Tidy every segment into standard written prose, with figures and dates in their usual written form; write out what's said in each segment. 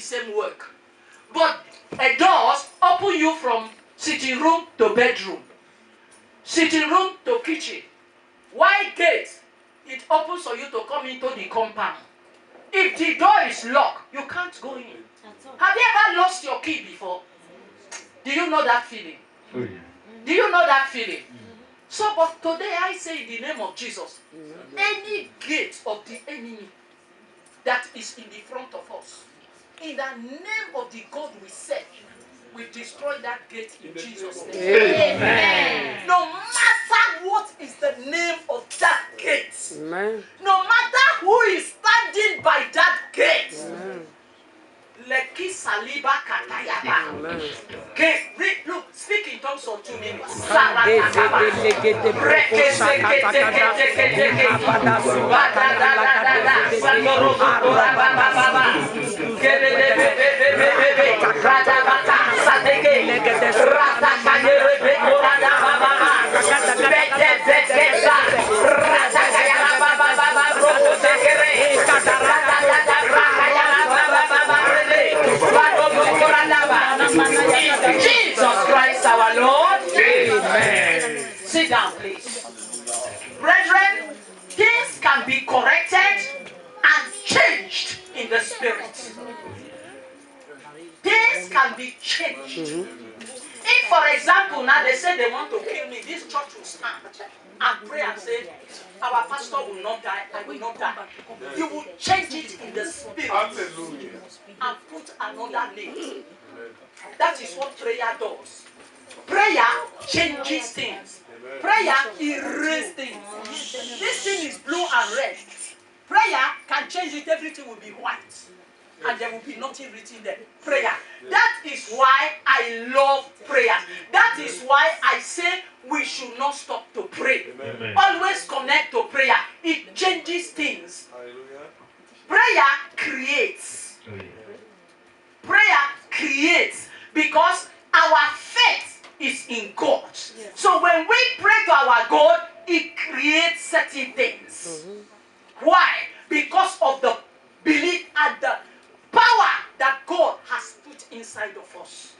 same work. But a doors open you from sitting room to bedroom, sitting room to kitchen. Why gate? It opens for you to come into the compound. If the door is locked, you can't go in. Have you ever lost your key before? Do you know that feeling? Oh, yeah. Do you know that feeling? So, but today I say in the name of Jesus, any gate of the enemy that is in the front of us, in the name of the God we serve, we destroy that gate in Jesus' name. Amen. No matter what is the name of that gate, Amen. no matter who is standing by that gate, Amen. Leki Saliba Katayaba. Amen. Okay, look, speak in tongues for 2 minutes. Jesus Christ our Lord. Amen. Sit down, please. Brethren, things can be corrected and changed in the spirit. Things can be changed. If, for example, now they say they want to kill me, this church will stand and pray and say, our pastor will not die, I will not die. You will change it in the spirit and put another name. That is what prayer does. Prayer changes things. Prayer erases things. This thing is blue and red. Prayer can change it, everything will be white. And there will be nothing written there. Prayer. That is why I love prayer. That is why I say we should not stop to pray. Amen. Always connect to prayer. It changes things. Prayer creates. Oh, yeah. Prayer creates because our faith is in God. So when we pray to our God, it creates certain things. Why? Because of the belief and the power that God has put inside of us.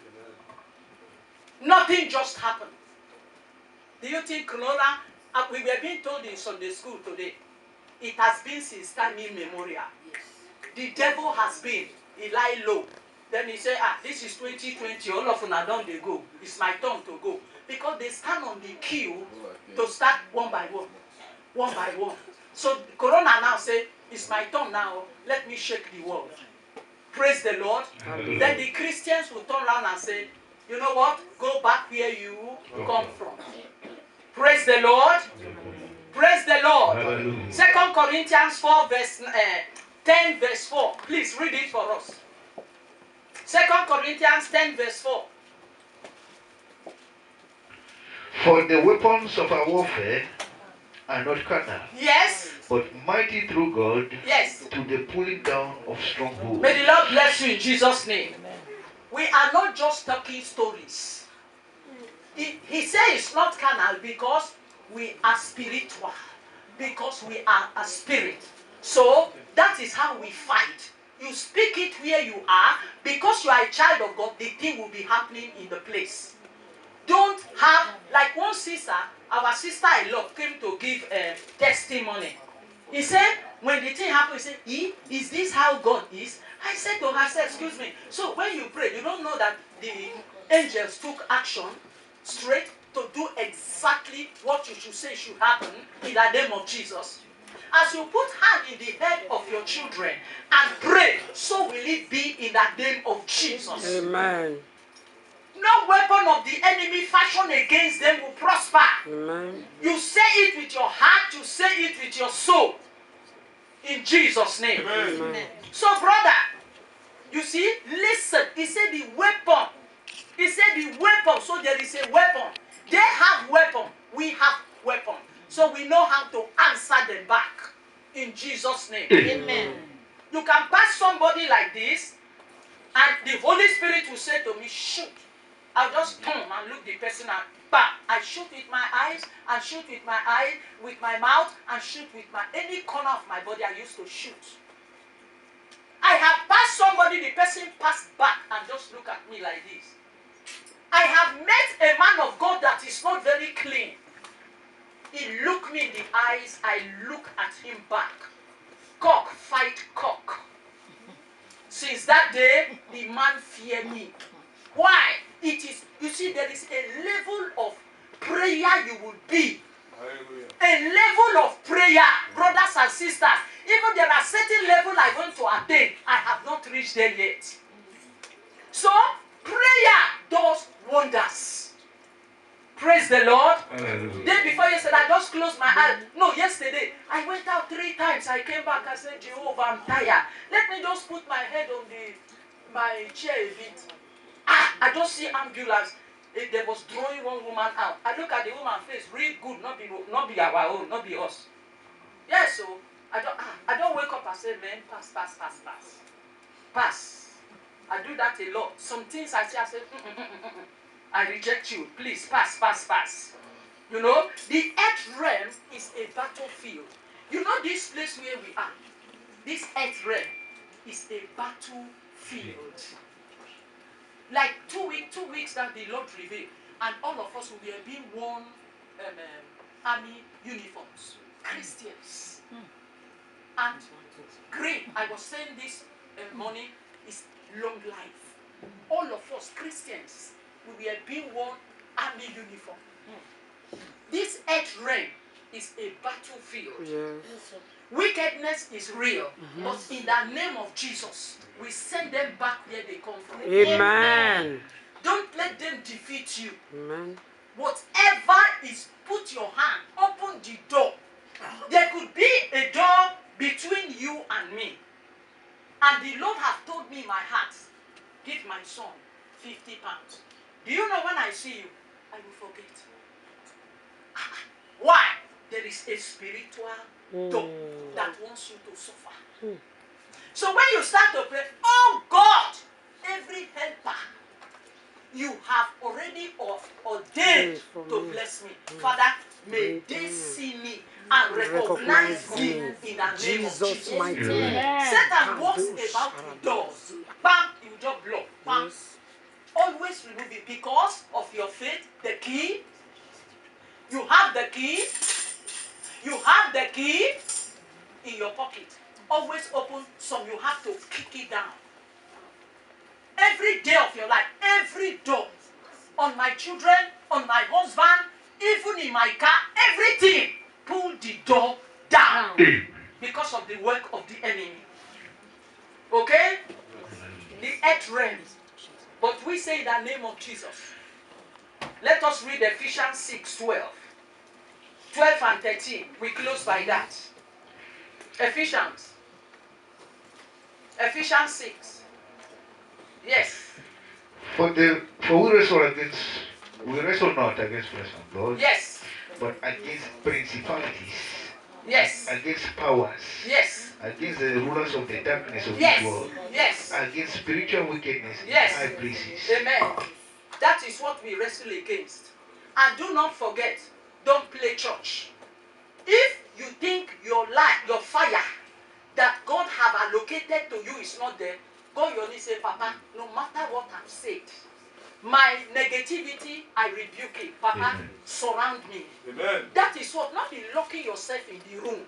Nothing just happened. Do you think Corona, we were being told in Sunday school today, it has been since time immemorial. The devil has been, he lie low. Then he say, this is 2020, all of them don't they go. It's my turn to go. Because they stand on the queue to start one by one. One by one. So Corona now say, it's my turn now, let me shake the world. Praise the Lord. Hallelujah. Then the Christians will turn around and say, you know what? Go back where you come from. Praise the Lord. Praise the Lord. Hallelujah. 2 Corinthians 4 verse 10 verse 4. Please read it for us. 2 Corinthians 10 verse 4. For the weapons of our warfare are not carnal, Yes. but mighty through God Yes. to the pulling down of strongholds. May the Lord bless you in Jesus' name. We are not just talking stories. He says it's not carnal because we are spiritual. Because we are a spirit. So that is how we fight. You speak it where you are. Because you are a child of God, the thing will be happening in the place. Don't have, like one sister, our sister I love, came to give testimony. He said, when the thing happened, he said, is this how God is? I said to her, excuse me, so when you pray, you don't know that the angels took action straight to do exactly what you should say should happen in the name of Jesus. As you put hand in the head of your children and pray, so will it be in the name of Jesus. Amen. No weapon of the enemy fashioned against them will prosper. Amen. You say it with your heart, you say it with your soul. In Jesus' name. Amen. So, brother, you see, listen. He said the weapon. He said the weapon. So there is a weapon. They have weapon. We have weapon. So we know how to answer them back. In Jesus' name. Amen. You can pass somebody like this, and the Holy Spirit will say to me, shoot. I'll just turn and look the person and bam. I shoot with my eyes, and shoot with my eye, with my mouth, and shoot with my any corner of my body I used to shoot. I have passed somebody, the person person passed back and just look at me like this. I have met a man of God that is not very clean. He looked me in the eyes, I look at him back. Cock fight cock. Since that day, the man feared me. Why? It is, you see, there is a level of prayer you will be. Hallelujah. A level of prayer, brothers and sisters. Even there are certain level I want to attain. I have not reached there yet. So, prayer does wonders. Praise the Lord. Hallelujah. Day before yesterday, I just closed my eyes. No, yesterday, I went out 3 times. I came back and said, Jehovah, I'm tired. Let me just put my head on my chair a bit. I just see ambulance. There was drawing one woman out. I look at the woman's face, real good, not be our own, not be us. Yes, so I don't wake up and say, man, pass. Pass. I do that a lot. Some things I say, I reject you. Please, pass. You know, the earth realm is a battlefield. You know this place where we are? This earth realm is a battlefield. Like 2 weeks that the Lord revealed, and all of us will be being worn army uniforms, Christians. And green, I was saying this morning, is long life. All of us Christians, we were being worn army uniform. This earth realm is a battlefield. Yes. Wickedness is real, but in the name of Jesus, we send them back where they come from. Amen. Don't let them defeat you. Amen. Whatever is, put your hand, open the door. There could be a door between you and me. And the Lord has told me in my heart, give my son 50 pounds. Do you know when I see you, I will forget. Why? There is a spiritual door that wants you to suffer. So when you start to pray, oh God, every helper you have already ordained to bless me. Father, may they see me and recognize me in the name of Jesus. Mighty name. Satan walks about with doors. Bam, you just block. Bam. Always remove it because of your faith, the key. You have the key. You have the key in your pocket. Always open some. You have to kick it down. Every day of your life, every door. On my children, on my husband, even in my car, everything. Pull the door down because of the work of the enemy. Okay? The earth realms. But we say in the name of Jesus. Let us read Ephesians 6:12. 12 and 13. We close by that. Ephesians 6. Yes. For we wrestle not against flesh and blood, Yes. but against principalities, Yes. against powers, Yes. against the rulers of the darkness of Yes. this world, Yes. against spiritual wickedness Yes. in high places. Amen. That is what we wrestle against. And do not forget, don't play church. If you think your light, your fire that God have allocated to you is not there, go on your knees and say, Papa, no matter what I've said, my negativity, I rebuke it. Papa, Amen. surround me. Amen. That is what, not be locking yourself in the room.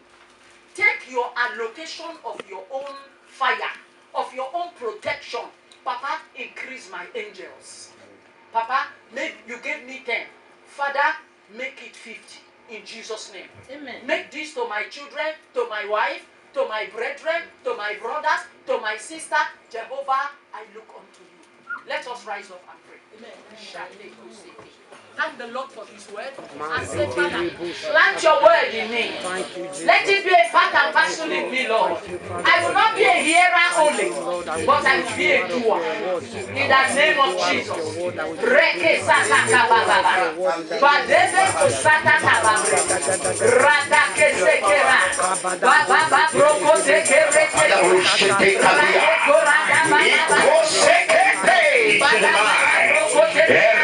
Take your allocation of your own fire, of your own protection. Papa, increase my angels. Papa, you gave me 10. Father, make it 50 in Jesus' name. Amen. Make this to my children, to my wife, to my brethren, to my brothers, to my sister. Jehovah, I look unto you. Let us rise up and pray. Amen. Thank the Lord for his word. And say, Father, plant your word in me. Thank you, Jesus. Let it be a part and parcel in me, Lord. I will not be a hearer only, but I will be a doer. In the name of Jesus. Reke sataka bababa. Badebe to sataka bababa. Ratake sekera. Bababa broko sekere. Rateko rada bababa. Bababa broko sekere.